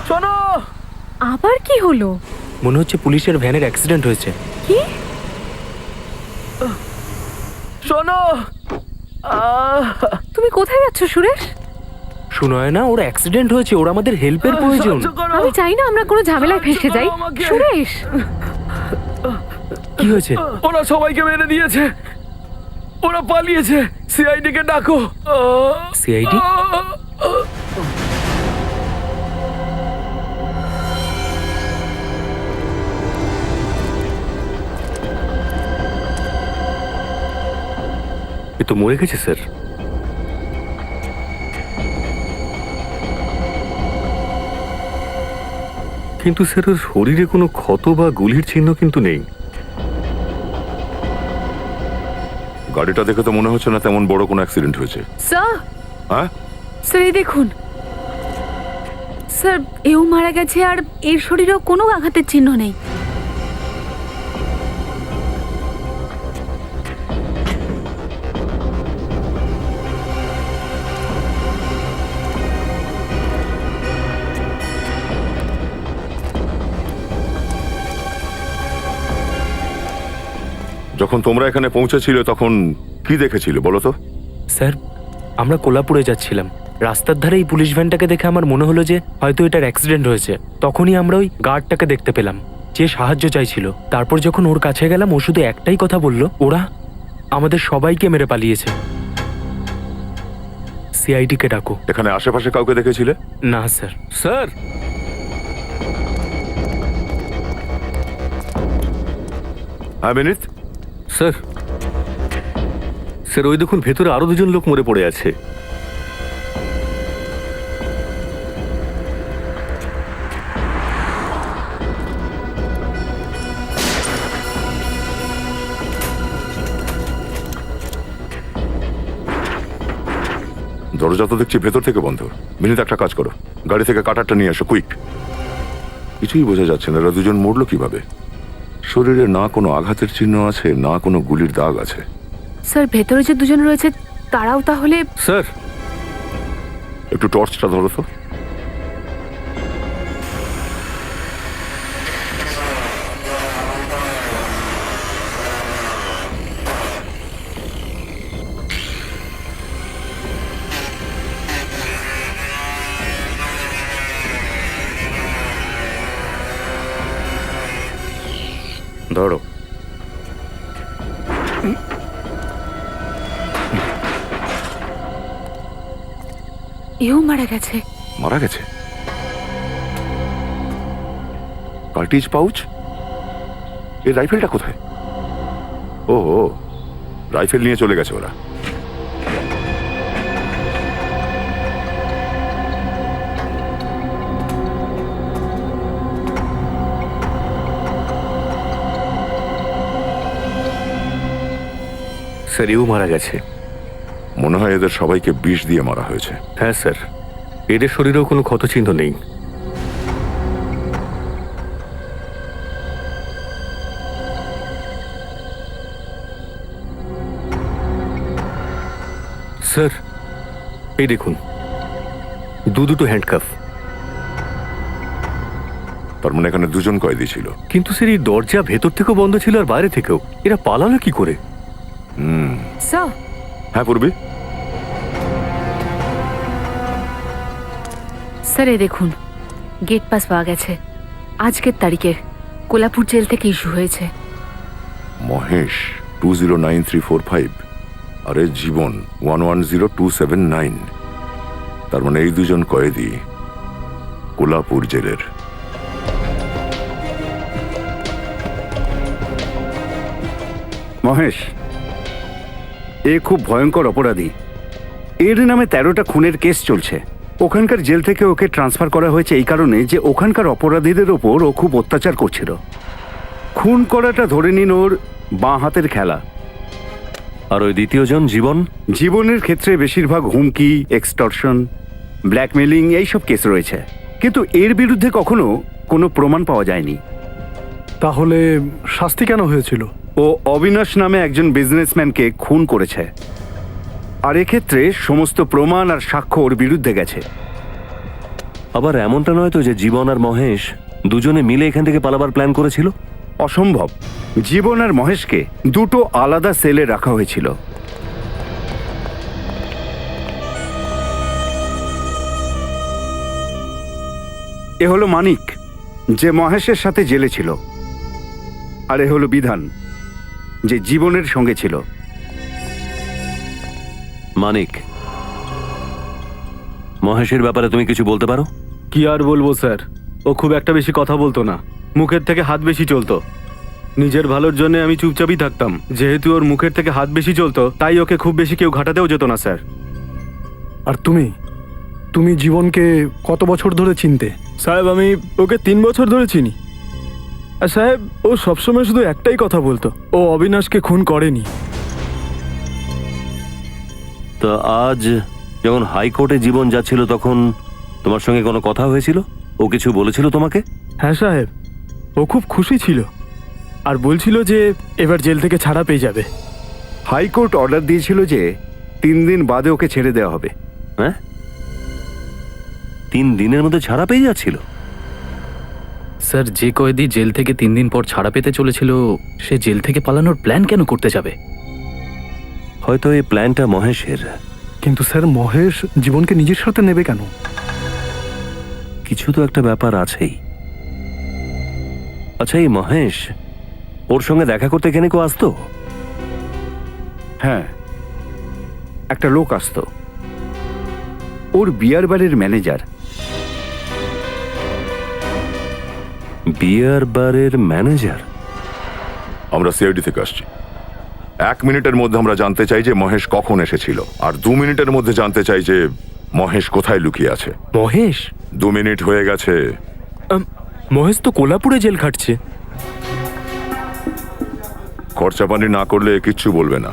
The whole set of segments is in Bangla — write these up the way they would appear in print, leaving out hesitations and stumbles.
শোনো, আবার কি হলো? মনে হচ্ছে পুলিশের ভ্যানের অ্যাক্সিডেন্ট হয়েছে। কি? শোনো, তুমি কোথায় যাচ্ছ সুরেশ? শোনায় না, ওর অ্যাক্সিডেন্ট হয়েছে, ওর আমাদের হেল্পের প্রয়োজন। আমি চাই না আমরা কোনো ঝামেলায় ফেঁসে যাই। সুরেশ, কি হয়েছে? ওরা সবাইকে মেরে দিয়েছে, ওরা পালিয়েছে। সিআইডি কে ডাকো। সিআইডি? এ তো মরে গেছে স্যার। কিন্তু স্যার ওর শরীরে কোনো ক্ষত বা গুলির চিহ্ন কিন্তু নেই। গাড়িটা দেখে তো মনে হচ্ছে না তেমন বড় কোনো অ্যাক্সিডেন্ট হয়েছে। স্যার, হ্যাঁ স্যার এই দেখুন, স্যার এও মারা গেছে আর এর শরীরেও কোনো আঘাতের চিহ্ন নেই। যখন তোমরা এখানে পৌঁছেছিলে তখন কি দেখেছিলে বলো তো? স্যার, আমরা কোলাপুরে যাচ্ছিলাম, রাস্তার ধারে এই পুলিশ ভ্যানটাকে দেখে আমার মনে হলো যে হয়তো এটার অ্যাক্সিডেন্ট হয়েছে। তখনই আমরা ওই গার্ডটাকে দেখতে পেলাম, যে সাহায্য চাইছিল। তারপর যখন ওর কাছে গেলাম, ও শুধু একটাই কথা বলল, ওরা আমাদের সবাইকে মেরে পালিয়েছে। সিআইডি কে ডাকো। এখানে আশেপাশে কাউকে দেখেছিলে? না স্যার। স্যার, হ্যাঁ বিনীত, স্যার, স্যার ওই দেখুন ভেতরে আরো দুজন লোক মরে পড়ে আছে। দরজা তো দেখছি ভেতর থেকে বন্ধ। বিনীত, একটা কাজ করো, গাড়ি থেকে কাটারটা নিয়ে আসো, কুইক। কিছুই বোঝা যাচ্ছে না এরা দুজন মরলো কিভাবে। শরীরে না কোনো আঘাতের চিহ্ন আছে, না কোনো গুলির দাগ আছে। স্যার ভেতরে যে দুজন রয়েছে তারাও তাহলে? স্যার, একটু টর্চটা ধরো তো। ধরো। এও মারা গেছে। মারা গেছে? Cartridge pouch? এই রাইফেলটা কোথায়? ও, রাইফেল নিয়ে চলে গেছে ওরা। স্যার এও মারা গেছে। মনে হয় এদের সবাইকে বিষ দিয়ে মারা হয়েছে। হ্যাঁ স্যার, এদের শরীরেও কোনো ক্ষতচিহ্ন নেই। স্যার এই দেখুন, দুটো হ্যান্ডকাফ। তার মানে এখানে দুজন কয়েদি ছিল। কিন্তু স্যার এই দরজা ভেতর থেকেও বন্ধ ছিল আর বাইরে থেকেও। এরা পালালো কি করে? স্যার, হ্যাঁ পূর্বী, স্যার এই দেখুন, গেট পাস পাওয়া গেছে। আজকের তারিখে কোলাপুর জেল থেকে ইস্যু হয়েছে। মহেশ 209345, আরে জীবন 110279। তার মানে এই দুজন কয়েদি কোলাপুর জেলের। মহেশ, এ খুব ভয়ঙ্কর অপরাধী। এর নামে 13টা খুনের কেস চলছে। ওখানকার জেল থেকে ওকে ট্রান্সফার করা হয়েছে এই কারণে যে ওখানকার অপরাধীদের ওপর ও খুব অত্যাচার করছিল। খুন করাটা ধরে নিন ওর বাঁ হাতের খেলা। আর ওই দ্বিতীয়জন জীবন? জীবনের ক্ষেত্রে বেশিরভাগ হুমকি, এক্সটর্শন, ব্ল্যাকমেলিং এইসব কেস রয়েছে, কিন্তু এর বিরুদ্ধে কখনো কোনো প্রমাণ পাওয়া যায়নি। তাহলে শাস্তি কেন হয়েছিল? ও অবিনাশ নামে একজন বিজনেসম্যানকে খুন করেছে, আর এক্ষেত্রে সমস্ত প্রমাণ আর সাক্ষ্য ওর বিরুদ্ধে গেছে। আবার এমনটা নয় তো যে জীবন আর মহেশ দুজনে মিলে এখান থেকে পালাবার প্ল্যান করেছিল? অসম্ভব। জীবন আর মহেশকে দুটো আলাদা সেলে রাখা হয়েছিল। এ হলো মানিক, যে মহেশের সাথে জেলে ছিল, আর এ হলো বিধান, যে জীবনের সঙ্গে ছিল। মানিক, মহেশের ব্যাপারে তুমি কিছু বলতে পারো? কি আর বলবো স্যার, ও খুব একটা বেশি কথা বলতো না, মুখের থেকে হাত বেশি চলতো। নিজের ভালোর জন্য আমি চুপচাপই থাকতাম। যেহেতু ওর মুখের থেকে হাত বেশি চলতো, তাই ওকে খুব বেশি কেউ ঘাটাতেও যেত না স্যার। আর তুমি জীবনকে কত বছর ধরে চিনতে? সাহেব, আমি ওকে 3 বছর ধরে চিনি। আর সাহেব, ও সবসময় শুধু একটাই কথা বলতো, ও অবিনাশকে খুন করেনি। তা আজ যখন হাইকোর্টে জীবন যাচ্ছিল তখন তোমার সঙ্গে কোনো কথা হয়েছিল? ও কিছু বলেছিল তোমাকে? হ্যাঁ সাহেব, ও খুব খুশি ছিল আর বলছিল যে এবার জেল থেকে ছাড়া পেয়ে যাবে। হাইকোর্ট অর্ডার দিয়েছিল যে 3 দিন বাদে ওকে ছেড়ে দেওয়া হবে। হ্যাঁ, 3 দিনের মধ্যে ছাড়া পেয়ে যাচ্ছিল? স্যার, যে কয়েদি জেল থেকে 3 দিন পর ছাড়া পেতে চলেছিল, সে জেল থেকে পালানোর প্ল্যান কেন করতে যাবে? হয়তো এই প্ল্যানটা মহেশের। কিন্তু স্যার, মহেশ জীবনকে নিজের সাথে নেবে কেন? কিছু তো একটা ব্যাপার আছেই। আচ্ছা, এই মহেশ ওর সঙ্গে দেখা করতে কেন কেউ আসতো? হ্যাঁ, একটা লোক আসতো, ওর বিয়ার বারের ম্যানেজার। বিয়ার বারের ম্যানেজার? আমরা সিআইডি থেকে আসছি। 1 মিনিটের মধ্যে আমরা জানতে চাই যে মহেশ কখন এসেছিল, আর 2 মিনিটের মধ্যে জানতে চাই যে মহেশ কোথায় লুকিয়ে আছে। মহেশ? 2 মিনিট হয়ে গেছে। মহেশ তো কোলাপুরে জেল খাটছে। খরচা পানি না করলে কিচ্ছু বলবে না।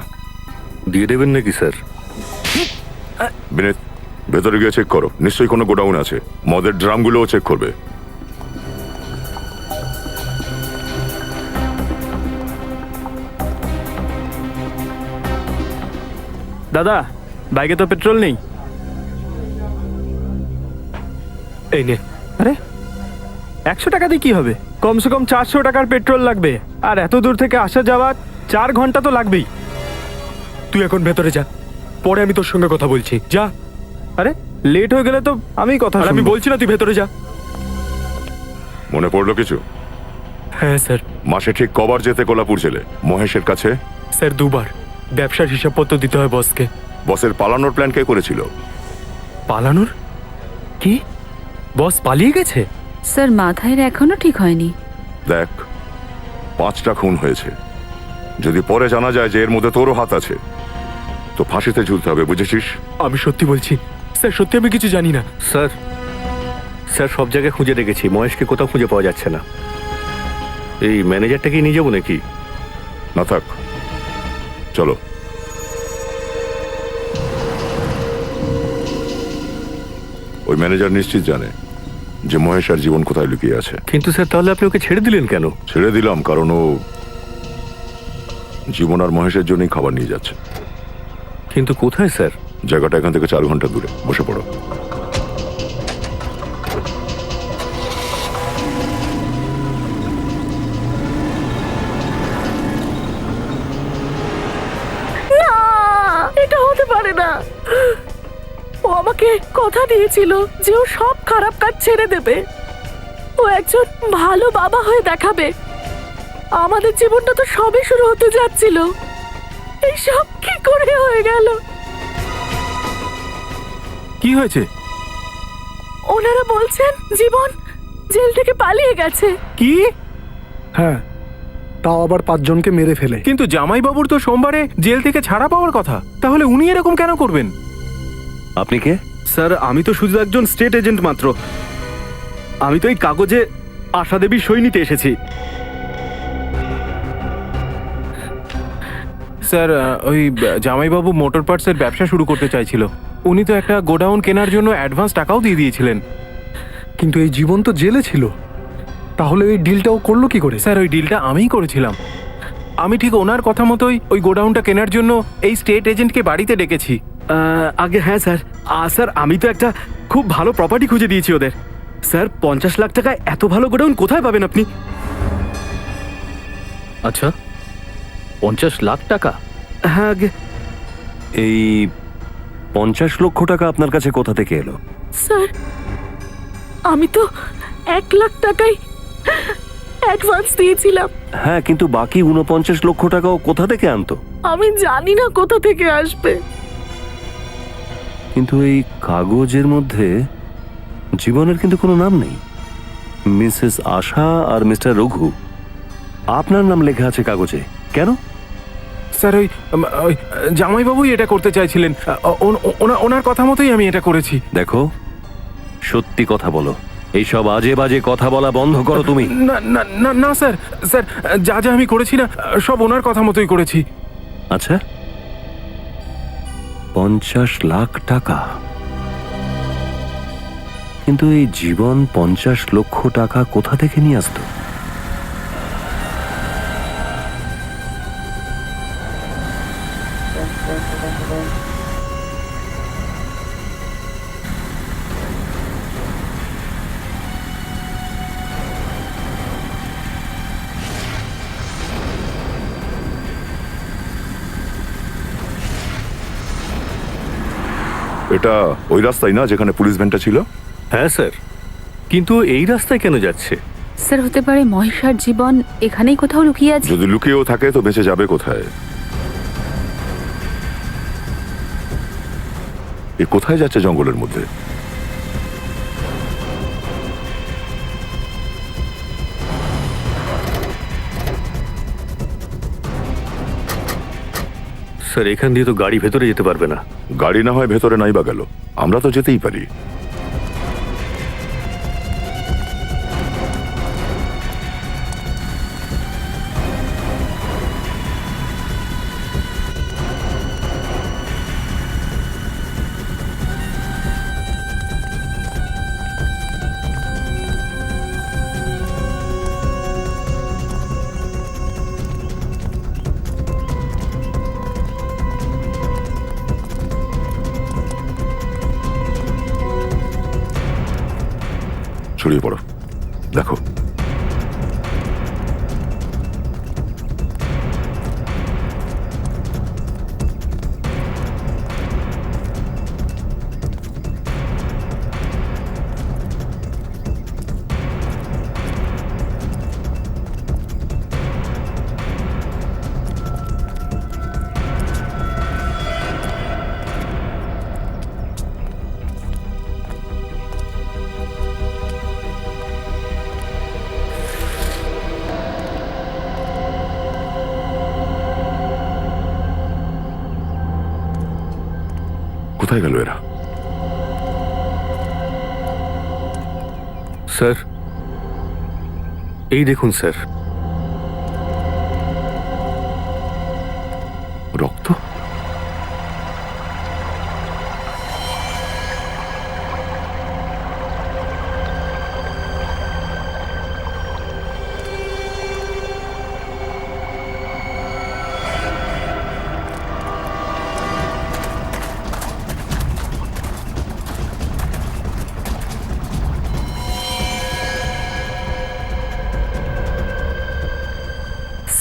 দিয়ে দেবেন নাকি স্যার? বিনীত, ভেতরে গিয়ে চেক করো, নিশ্চয়ই কোনো গোডাউন আছে। মদের ড্রামগুলোও চেক করবে। দাদা, বাইকে তো পেট্রোল নেই। এই নে। আরে, 100 টাকা দিয়ে কি হবে? কমসে কম 400 টাকার পেট্রোল লাগবে, আর এত দূর থেকে আসা যাওয়া 4 ঘন্টা তো লাগবেই। তুই এখন ভেতরে যা, পরে আমি তোর সঙ্গে কথা বলছি। যা। আরে, লেট হয়ে গেলে তো আমি কথা আর আমি শুনবো। বলছি না তুই ভেতরে যা। মনে পড়লো কিছু? হ্যাঁ স্যার। মাসে ঠিক কবার যেতে কোলাপুর জেলে মহেশের কাছে? স্যার, 2 বার। ব্যবসার হিসাবপত্র দিতে হয় বসকে। বসের পালানোর প্ল্যান কে করেছিল? পালানোর? কি? বস পালিয়ে গেছে? স্যার, মাথায় এখনো ঠিক হয়নি। দেখ, 5টা খুন হয়েছে। যদি পরে জানা যায় যে এর মধ্যে তোরও হাত আছে, তো ফাঁসিতে ঝুলতে হবে, বুঝেছিস? আমি সত্যি বলছি স্যার, সত্যি আমি কিছু জানি না। স্যার, সব জায়গায় খুঁজে দেখেছি, মহেশকে কোথাও খুঁজে পাওয়া যাচ্ছে না। এই ম্যানেজারটাকে নিয়ে যাবো নাকি? না থাক, চলো। ওই ম্যানেজার নিশ্চিত জানে যে মহেশ আর জীবন কোথায় লুকিয়ে আছে। কিন্তু স্যার, তাহলে আপনি ওকে ছেড়ে দিলেন কেন? ছেড়ে দিলাম কারণ ও জীবন আর মহেশের জন্যই খাবার নিয়ে যাচ্ছে। কিন্তু কোথায় স্যার? জায়গাটা এখান থেকে 4 ঘন্টা দূরে। বসে পড়ো। না, এটা হতে পারে না। ও আমাকে কথা দিয়েছিল যে ও সব খারাপ কাজ ছেড়ে দেবে, ও একজন ভালো বাবা হয়ে দেখাবে। আমাদের জীবনটা তো সবে শুরু হতে যাচ্ছিল, এই সব কি করে হয়ে গেল? কি হয়েছে? ওনারা বলছেন জীবন জেল থেকে পালিয়ে গেছে। কি? হ্যাঁ, তাও আবার 5 জনকে মেরে ফেলে। কিন্তু জামাইবাবুর তো সোমবারে জেল থেকে ছাড়া পাওয়ার কথা, তাহলে উনি এরকম কেন করবেন? আপনি কে? স্যার, আমি তো শুধু একজন স্টেট এজেন্ট মাত্র। আমি তো এই কাগজে আশা দেবীর সই নিতে এসেছি। স্যার, ওই জামাইবাবু মোটর পার্টসের ব্যবসা শুরু করতে চাইছিল। উনি তো একটা গোডাউন কেনার জন্য অ্যাডভান্স টাকাও দিয়ে দিয়েছিলেন। কিন্তু এই জীবন তো জেলে ছিল, তাহলে এই ডিলটাও করলো কি করে? স্যার, ওই ডিলটা আমিই করেছিলাম। আমি ঠিক ওনার কথা মতোই ওই গোডাউনটা কেনার জন্য এই স্টেট এজেন্টকে বাড়িতে ডেকেছি। আগে হ্যাঁ স্যার। স্যার, আমি তো একটা খুব ভালো প্রপার্টি খুঁজে দিয়েছি ওদের। স্যার 50 লাখ টাকায় এত ভালো গোডাউন কোথায় পাবেন আপনি? আচ্ছা, 50 লাখ টাকা? হ্যাঁ আগে এই 50 লক্ষ টাকা আপনার কাছে কোথা থেকে এলো? স্যার আমি তো 1 লাখ টাকাই অ্যাডভান্স দিয়েছিলাম। হ্যাঁ, কিন্তু বাকি 49 লক্ষ টাকাও কোথা থেকে আনতো? আমি জানি না কোথা থেকে আসবে। কিন্তু এই কাগজের মধ্যে জীবনের কিন্তু কোনো নাম নেই। মিসেস আশা আর মিস্টার রঘু, আপনার নাম লেখা আছে কাগজে, কেন? স্যার ওই জামাইবাবুই এটা করতে চাইছিলেন, ওনার কথা মতোই আমি এটা করেছি। দেখো, সত্যি কথা বলো, এইসব আজে বাজে কথা বলা বন্ধ করো তুমি। না না না না স্যার, স্যার যা যা আমি করেছি না সব ওনার কথা মতোই করেছি। আচ্ছা, 50 লাখ টাকা, কিন্তু এই জীবন 50 লক্ষ টাকা কোথা থেকে নিয়ে আসতো? এটা ওই রাস্তায় না যেখানে পুলিশ ভ্যানটা ছিল? হ্যাঁ স্যার, কিন্তু এই রাস্তায় কেন যাচ্ছে? স্যার হতে পারে মহেশার জীবন এখানেই কোথাও লুকিয়ে আছে। যদি লুকিয়েও থাকে তো বেঁচে যাবে কোথায়? এ কোথায় যাচ্ছে জঙ্গলের মধ্যে? স্যার, এখান দিয়ে তো গাড়ি ভেতরে যেতে পারবে না। গাড়ি না হয় ভেতরে নাই বা গেল, আমরা তো যেতেই পারি। ছড়িয়ে পড়ো, দেখো। কোথায় গেল এরা? স্যার, এই দেখুন স্যার, রক্ত?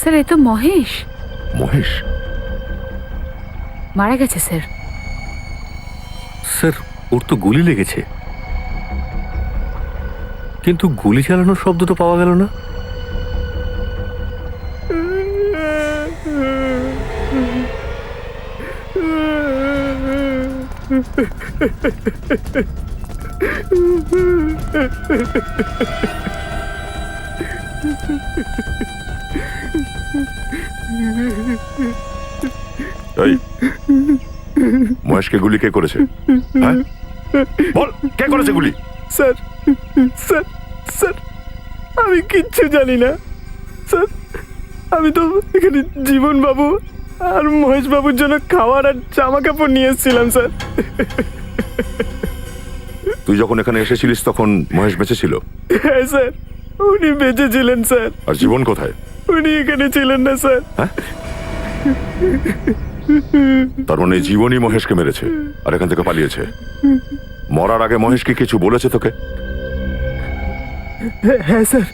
স্যার এ তো মহেশ। মহেশ? মারা গেছে স্যার। স্যার ওর তো গুলি লেগেছে, কিন্তু গুলি চালানোর শব্দ তো পাওয়া গেল না। এই, মহেশকে গুলি কে করেছে? হ্যাঁ বল, কে করেছে গুলি? স্যার স্যার স্যার আমি কিচ্ছু জানি না স্যার। আমি তো এখানে জীবন বাবু আর মহেশ বাবুর জন্য খাবার আর জামা কাপড় নিয়ে এসেছিলাম স্যার। তুই যখন এখানে এসেছিলিস তখন মহেশ বেঁচে ছিল? হ্যাঁ স্যার, উনি বেঁচে ছিলেন স্যার। আর জীবন কোথায়? উনি এখানে ছিলেন না স্যার। তার মানে জীবনই মহেশকে মেরেছে আর এখান থেকে পালিয়েছে। মরার আগে মহেশ কি কিছু বলেছে তোকে? হ্যাঁ স্যার,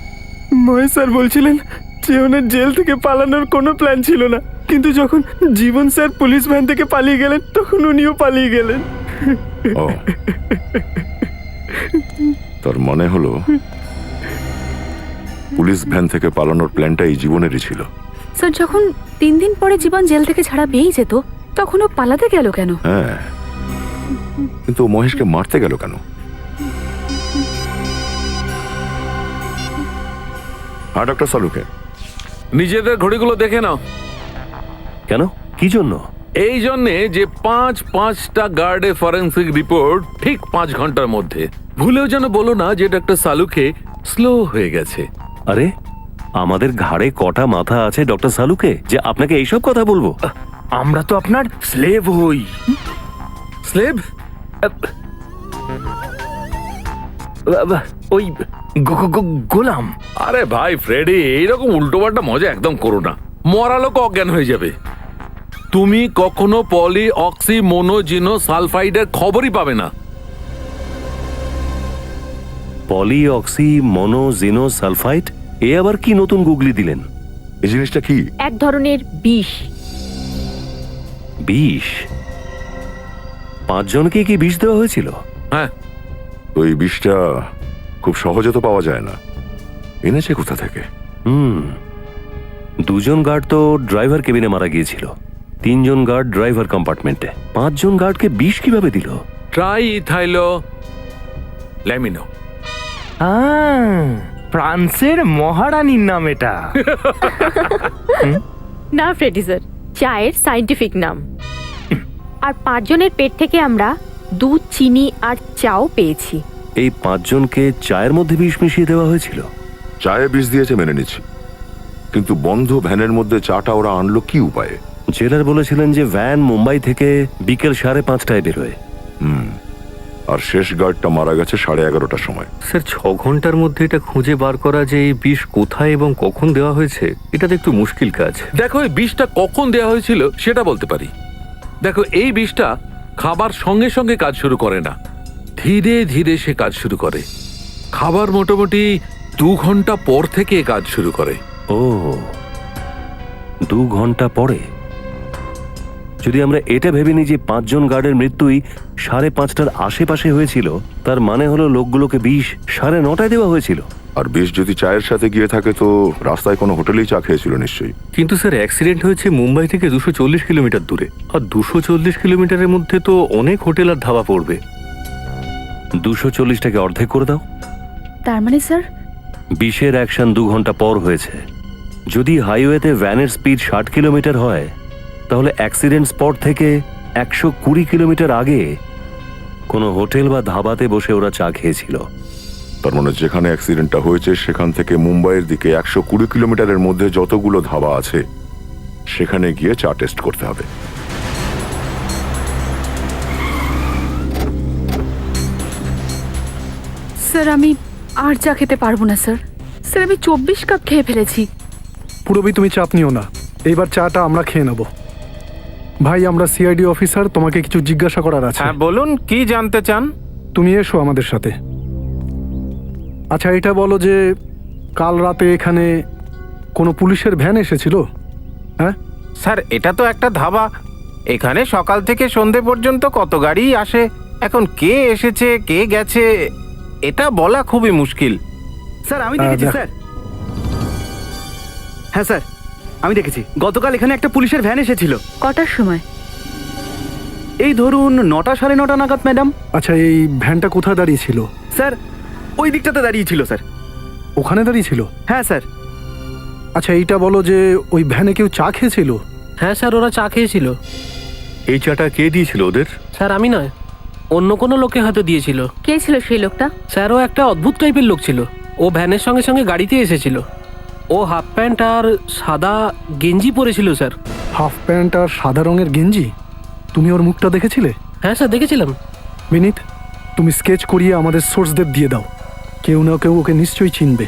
মহেশ স্যার বলছিলেন যে ওনার জেল থেকে পালানোর কোনো প্ল্যান ছিল না, কিন্তু যখন জীবন স্যার পুলিশ ভ্যান থেকে পালিয়ে গেলেন তখন উনিও পালিয়ে গেলেন। ও, তার মানে হলো পুলিশ ভ্যান থেকে পালানোর প্ল্যানটা এই জীবনেরই ছিল। স্যার যখন 3 দিন পরে জীবন জেল থেকে ছাড়া পেয়েই যেত তখন ও পালাতে গেল কেন? হ্যাঁ, কিন্তু ও মহেশকে মারতে গেল কেন? হ্যাঁ ডক্টর সালুকে, নিজেদের ঘড়িগুলো দেখে নাও। কেন, কি জন্য? এই জন্যে যে পাঁচটা গার্ডে ফরেন্সিক রিপোর্ট ঠিক 5 ঘন্টার মধ্যে। ভুলেও যেন বলো না যে ডক্টর সালুকে স্লো হয়ে গেছে। আরে আমাদের ঘাড়ে কটা মাথা আছে ডক্টর সালুকে যে আপনাকে এইসব কথা বলবো? আমরা তো আপনার স্লেভ হই। স্লেভ? ওই গোলাম। আরে ভাই ফ্রেডি, এইরকম উল্টোপাল্টা মজা একদম করো না, মরা লোক অজ্ঞান হয়ে যাবে। তুমি কখনো পলি অক্সি মোনোজিনো সালফাইডের খবরই পাবে না। পলি অক্সি মনোজিনো সালফাইড, এ আবার কি নতুন গুগলি দিলেন? এই জিনিসটা কি? এক ধরনের বিষ। বিষ? 5 জনকে কি বিষ দেওয়া হয়েছিল? হ্যাঁ, তো এই বিষটা খুব সহজে তো পাওয়া যায় না, এনেছে কোথা থেকে? 2 জন গার্ড তো ড্রাইভার কেবিনে মারা গিয়েছিল, 3 জন গার্ড ড্রাইভার কম্পার্টমেন্টে, 5 জন গার্ডকে বিষ কিভাবে দিল? ট্রাই ইথাইলো ল্যামিনো। ফ্রান্সের মহারানীর নাম এটা। না ফ্রেডি স্যার, চায়ের সায়েন্টিফিক নাম। আর 5 জনের পেট থেকে আমরা দুধ, চিনি আর চাও পেয়েছি। এই 5 জনকে চায়ের মধ্যে বিষ মিশিয়ে দেওয়া হয়েছিল? চায়ে বিষ দিয়েছে মেনে নিচ্ছি, কিন্তু বন্ধ ভ্যানের মধ্যে চাটা ওরা আনলো কি উপায়ে? জেলার বলেছিলেন যে ভ্যান মুম্বাই থেকে বিকেল 5:30টায় বেরোয়। আর শেষ গার্ডটা মারা গেছে 11:30টার সময়। স্যার 6 ঘন্টার মধ্যে এটা খুঁজে বার করা যে এই বিষ কোথায় এবং কখন দেওয়া হয়েছে, এটা তো একটু মুশকিল কাজ। দেখো, এই বিষটা কখন দেওয়া হয়েছিল সেটা বলতে পারি। দেখো, এই বিষটা খাবার সঙ্গে সঙ্গে কাজ শুরু করে না, ধীরে ধীরে সে কাজ শুরু করে। খাবার মোটামুটি 2 ঘন্টা পর থেকে কাজ শুরু করে। ও, 2 ঘন্টা পরে? যদি আমরা এটা ভেবে নিই যে 5 জন গার্ডের মৃত্যুই 5:30টার আশেপাশে হয়েছিল, তার মানে হলো লোকগুলোকে বিষ 9:30টায় দেওয়া হয়েছিল। আর বিষ যদি চায়ের সাথে গিয়ে থাকে তো রাস্তায় কোনো হোটেলেই চা খেয়েছিল নিশ্চয়ই। কিন্তু স্যার অ্যাক্সিডেন্ট হয়েছে মুম্বাই থেকে 240 কিলোমিটার দূরে, আর 240 কিলোমিটারের মধ্যে তো অনেক হোটেল আর ধাবা পড়বে। 240টাকে অর্ধেক করে দাও। তার মানে স্যার বিষের অ্যাকশন 2 ঘন্টা পর হয়েছে। যদি হাইওয়েতে ভ্যানের স্পিড 60 কিলোমিটার হয়, তাহলে অ্যাক্সিডেন্ট স্পট থেকে 120 কিলোমিটার আগে কোনো হোটেল বা ধাবাতে বসে ওরা চা খেয়েছিল। তার মানে যেখানে অ্যাক্সিডেন্টটা হয়েছে সেখান থেকে মুম্বাইয়ের দিকে 120 কিলোমিটারের মধ্যে যতগুলো ধাবা আছে সেখানে গিয়ে চা টেস্ট করতে হবে। স্যার আমি আর চা খেতে পারবো না স্যার। স্যার আমি 24 কাপ খেয়ে ফেলেছি। পুরবি তুমি চাপ নিও না, এইবার চাটা আমরা খেয়ে নেব। ভাই আমরা সিআইডি অফিসার, তোমাকে কিছু জিজ্ঞাসা করার আছে। হ্যাঁ বলুন, কি জানতে চান? তুমি এসো আমাদের সাথে। আচ্ছা এটা বলো যে কাল রাতে এখানে কোনো পুলিশের ভ্যান এসেছিল? হ্যাঁ স্যার, এটা তো একটা ধাবা, এখানে সকাল থেকে সন্ধে পর্যন্ত কত গাড়ি আসে, এখন কে এসেছে কে গেছে এটা বলা খুবই মুশকিল। স্যার আমি দেখেছি দেখ। স্যার। হ্যাঁ স্যার, আমি দেখেছি গতকাল এখানে একটা পুলিশের ভ্যান এসেছিল। কটার সময়? এই ধরুন 9টা 9:30 নাগাদ ম্যাডাম। আচ্ছা এই ভ্যানটা কোথায় দাঁড়িয়ে ছিল? স্যার ওই দিকটাতে দাঁড়িয়েছিল স্যার। ওখানে দাঁড়িয়ে ছিল? হ্যাঁ স্যার। আচ্ছা এইটা বলো যে ওই ভ্যানে কেউ চা খেয়েছিল? হ্যাঁ স্যার, ওরা চা খেয়েছিল। এই চাটা কে দিয়েছিল ওদের? স্যার আমি নয়, অন্য কোনো লোকে হয়তো দিয়েছিল। কে ছিল সেই লোকটা? স্যার ও একটা অদ্ভুত টাইপের লোক ছিল। ও ভ্যানের সঙ্গে সঙ্গে গাড়িতে এসেছিল। ও হাফ প্যান্ট আর সাদা গেঞ্জি পরেছিল স্যার। হাফ প্যান্ট আর সাদা রঙের গেঞ্জি? তুমি ওর মুখটা দেখেছিলে? হ্যাঁ স্যার দেখেছিলাম। বিনীত তুমি স্কেচ করিয়ে আমাদের সোর্সদের দিয়ে দাও, কেউ না কেউ ওকে নিশ্চয়ই চিনবে।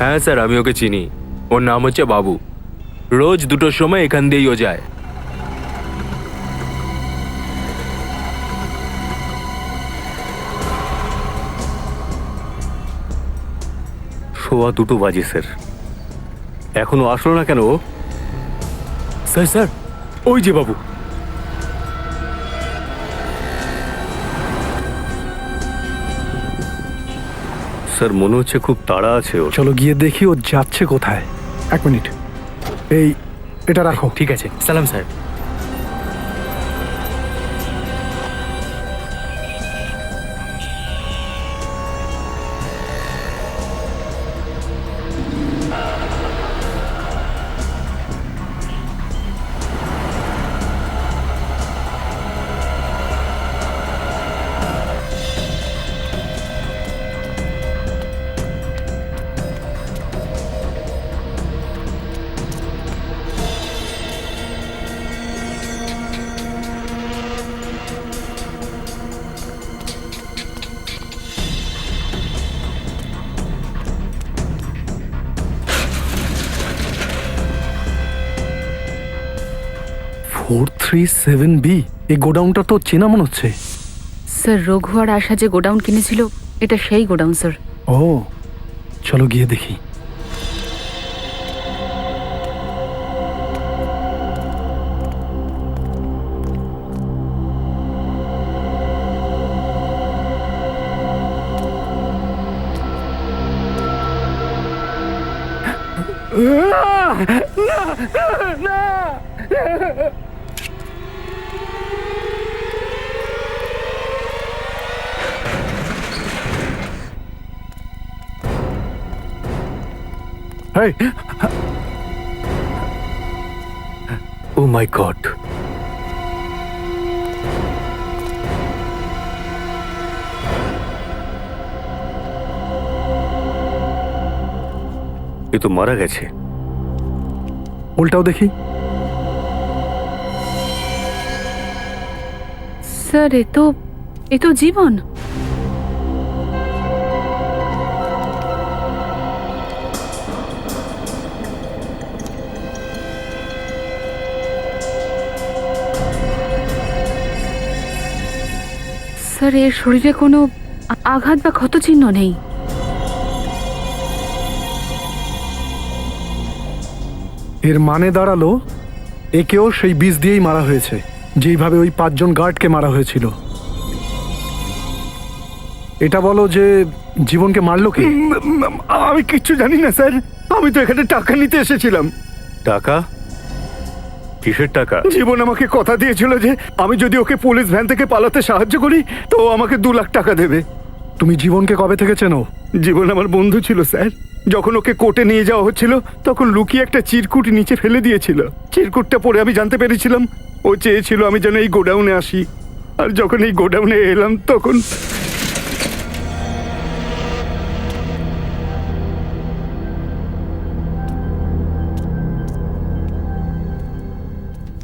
হ্যাঁ স্যার, আমি ওকে চিনি, ওর নাম হচ্ছে বাবু, রোজ 2টোর সময় এখান দিয়েই ও যায়। 2:15 বাজে স্যার, এখনো আসলো না কেন ও? স্যার স্যার, ওই যে বাবু। স্যার মনে হচ্ছে খুব তাড়া আছে ওর। চলো গিয়ে দেখি ও যাচ্ছে কোথায়। 1 মিনিট, এই এটা রাখো। ঠিক আছে, সালাম স্যার। ফোর 437B, এই গোডাউনটা তো চেনা মনে হচ্ছে। স্যার রঘু আর আশা যে গোডাউন কিনেছিল, এটা সেই গোডাউন স্যার। ও, চলো গিয়ে দেখি। Hey! ও মাই গড। এ তো মারা গেছে। উল্টাও দেখি। স্যার এ তো জীবন। স্যার এর শরীরে কোনো আঘাত বা ক্ষত চিহ্ন নেই। এর মানে দাঁড়ালো একেও সেই বিষ দিয়েই মারা হয়েছে, যেইভাবে ওই 5 জন গার্ডকে মারা হয়েছিল। এটা বলো যে জীবনকে মারলো কে? আমি কিচ্ছু জানি না স্যার, আমি তো এখানে টাকা নিতে এসেছিলাম। টাকা? কিসের টাকা? জীবন আমাকে কথা দিয়েছিল যে আমি যদি ওকে পুলিশ ভ্যান থেকে পালাতে সাহায্য করি তো ও আমাকে 2 লাখ টাকা দেবে। তুমি জীবনকে কবে থেকে চেনো? জীবন আমার বন্ধু ছিল স্যার। যখন ওকে কোর্টে নিয়ে যাওয়া হচ্ছিল তখন লুকিয়ে একটা চিরকুট নিচে ফেলে দিয়েছিল। চিরকুটটা পড়ে আমি জানতে পেরেছিলাম ও চেয়েছিল আমি যেন এই গোডাউনে আসি। আর যখন এই গোডাউনে এলাম তখন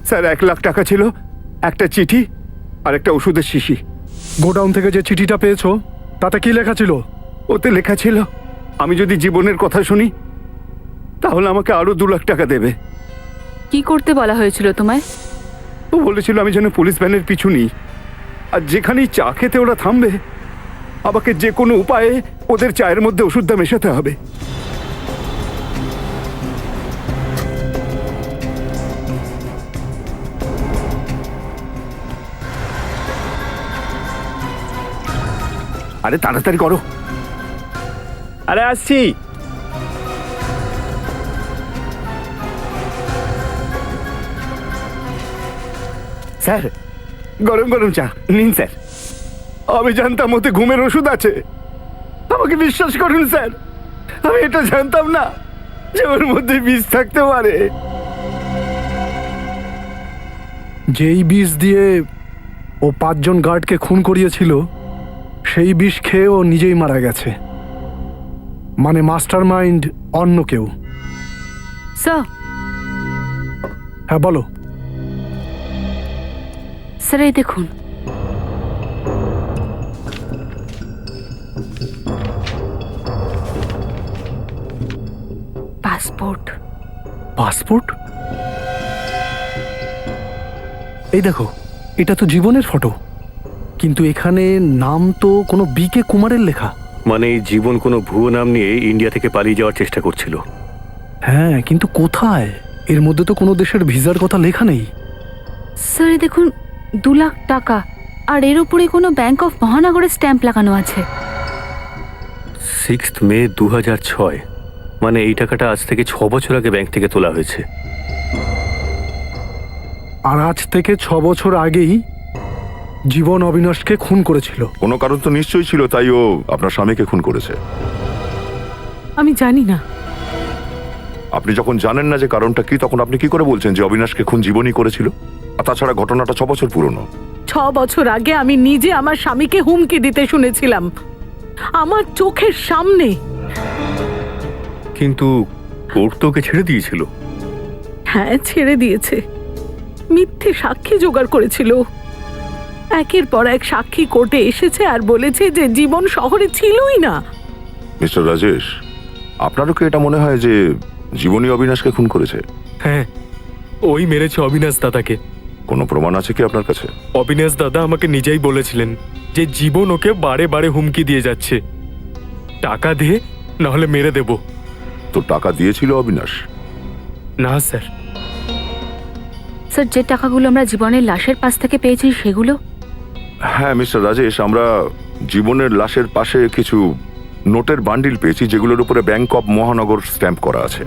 স্যার 1 লাখ টাকা ছিল, একটা চিঠি আর একটা ওষুধের শিশি। গোডাউন থেকে যে চিঠিটা পেয়েছো তাতে কি লেখা ছিল? ওতে লেখা ছিল আমি যদি জীবনের কথা শুনি তাহলে আমাকে আরো 2 লাখ টাকা দেবে। কি করতে বলা হয়েছিল তোমায়? ও বলেছিল আমি যেন পুলিশ ভ্যানের পিছু নিই, আর যেখানেই চা খেতে ওরা থামবে আমাকে যে কোনো উপায়ে ওদের চায়ের মধ্যে ওষুধটা মেশাতে হবে। আরে তাড়াতাড়ি করো। আরে আসছি। স্যার গরম গরম চা নিন স্যার। আমি জানতাম ওতে ঘুমের ওষুধ আছে, আমাকে বিশ্বাস করুন স্যার, আমি এটা জানতাম না যে ওর মধ্যে বিষ থাকতে পারে। যেই বিষ দিয়ে ও 5 জন গার্ডকে খুন করিয়েছিল সেই বিষ খেয়ে ও নিজেই মারা গেছে। মানে মাস্টার মাইন্ড অন্য কেউ। স্যার। হ্যাঁ বলো। স্যার এই দেখুন। পাসপোর্ট। পাসপোর্ট? এই দেখো, এটা তো জীবনের ফটো, কিন্তু এখানে নাম তো কোনো বি কে কুমারের লেখা। মানে এই জীবন কোনো ভুয়ো নাম নিয়ে ইন্ডিয়া থেকে পালিয়ে যাওয়ার চেষ্টা করছিল। হ্যাঁ, কিন্তু কোথায়? এর মধ্যে তো কোনো দেশের ভিসার কথা লেখা নেই। স্যার এই দেখুন, 2 লাখ টাকা, আর এর উপরে কোনো ব্যাংক অফ মহানগরের স্ট্যাম্প লাগানো আছে। 6 মে 2006, মানে এই টাকাটা আজ থেকে 6 বছর আগে ব্যাংক থেকে তোলা হয়েছে। আর আজ থেকে 6 বছর আগেই জীবন অবিনাশকে খুন করেছিল। কোনো কারণ তো নিশ্চয়ই ছিল, তাই ও আপনার স্বামীকে খুন করেছে। আমি জানি না। আপনি যখন জানেন না যে কারণটা কি, তখন আপনি কি করে বলছেন যে অবিনাশকে খুন জীবনই করেছিল? আর তাছাড়া ঘটনাটা 6 বছর পুরনো। 6 বছর আগে আমি নিজে আমার স্বামীকে হুমকি দিতে শুনেছিলাম, আমার চোখের সামনে। কিন্তু কোর্ট তো ওকে ছেড়ে দিয়েছিল। হ্যাঁ, ছেড়ে দিয়েছে। মিথ্যে সাক্ষী জোগাড় করেছিল। একের পর এক সাক্ষী কোর্টে এসেছে আর বলেছে যে জীবন শহরে ছিলই না। মিস্টার রাজেশ, আপনারও কি এটা মনে হয় যে জীবনই অবিনাশকে খুন করেছে? হ্যাঁ, ওই মেরেছে অবিনাশ দাদাকে। কোনো প্রমাণ আছে কি আপনার কাছে? অবিনাশ দাদা আমাকে নিজেই বলেছিলেন যে জীবন ওকে বারে বারে হুমকি দিয়ে যাচ্ছে, টাকা দিয়ে নাহলে মেরে দেব। তো টাকা দিয়েছিল অবিনাশ? না স্যার। স্যার, যে টাকাগুলো আমরা জীবনের লাশের পাশ থেকে পেয়েছি সেগুলো? হ্যাঁ মিস্টার রাজেশ, আমরা জীবনের লাশের পাশে কিছু নোটের বান্ডিল পেয়েছি, যেগুলোর উপরে ব্যাংক অফ মহানগর স্ট্যাম্প করা আছে।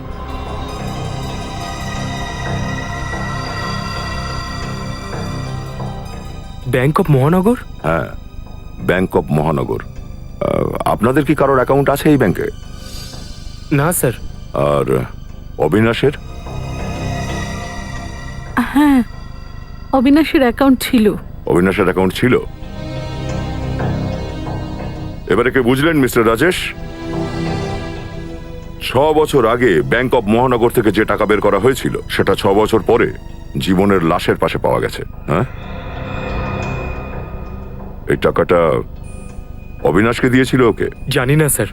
ব্যাংক অফ মহানগর? হ্যাঁ, ব্যাংক অফ মহানগর। আপনাদের কি কারোর অ্যাকাউন্ট আছে এই ব্যাংকে? না স্যার। আর অবিনাশের? হ্যাঁ, অবিনাশের অ্যাকাউন্ট ছিল। অবিনাশের অ্যাকাউন্ট ছিল। এবারে কি বুঝলেন মিস্টার রাজেশ? 6 বছর আগে ব্যাংক অফ মহানগর থেকে যে টাকা বের করা হয়েছিল, সেটা 6 বছর পরে জীবনের লাশের পাশে পাওয়া গেছে। হ্যাঁ, এই টাকাটা অবিনাশকে দিয়েছিল ওকে? জানি না স্যার।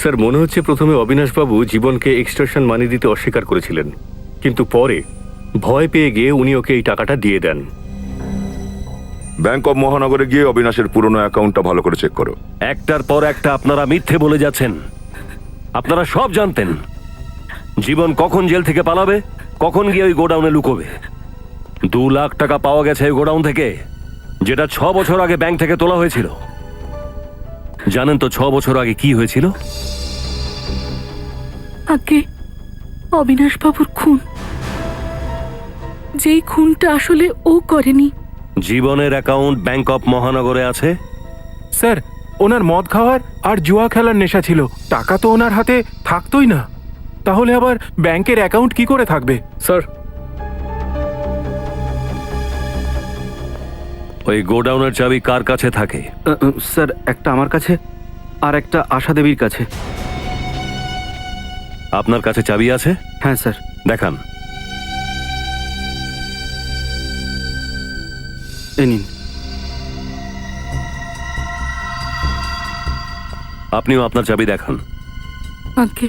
স্যার, মনে হচ্ছে প্রথমে অবিনাশবাবু জীবনকে এক্সটর্শন মানি দিতে অস্বীকার করেছিলেন, কিন্তু পরে ভয় পেয়ে গিয়ে উনি ওকে এই টাকাটা দিয়ে দেন। ব্যাংক অফ মহানগরে গিয়ে অবিনাশের পুরনো অ্যাকাউন্টটা ভালো করে চেক করো। একটার পর একটা আপনারা মিথ্যে বলে যাচ্ছেন। আপনারা সব জানতেন জীবন কখন জেল থেকে পালাবে, কখন গিয়ে ওই গোডাউনে লুকোবে। 2 লাখ টাকা পাওয়া গেছে ওই গোডাউন থেকে, যেটা 6 বছর আগে ব্যাংক থেকে তোলা হয়েছিল। জানেন তো 6 বছর আগে কি হয়েছিল? আগে অবিনাশ বাবুর খুন, যেই খুনটা আসলে ও করেনি। জীবনের অ্যাকাউন্ট ব্যাংক অফ মহানগরে আছে। স্যার, ওনার মদ খাওয়ার আর জুয়া খেলার নেশা ছিল, টাকা তো ওনার হাতে থাকতোই না। তাহলে আবার ব্যাংকের অ্যাকাউন্ট কি করে থাকবে? স্যার, ওই গোডাউনের চাবি কার কাছে থাকে? স্যার, একটা আমার কাছে আর একটা আশা দেবীর কাছে। আপনার কাছে চাবি আছে? হ্যাঁ স্যার। দেখান। এ নিন। আপনিও আপনার চাবি দেখান। আগে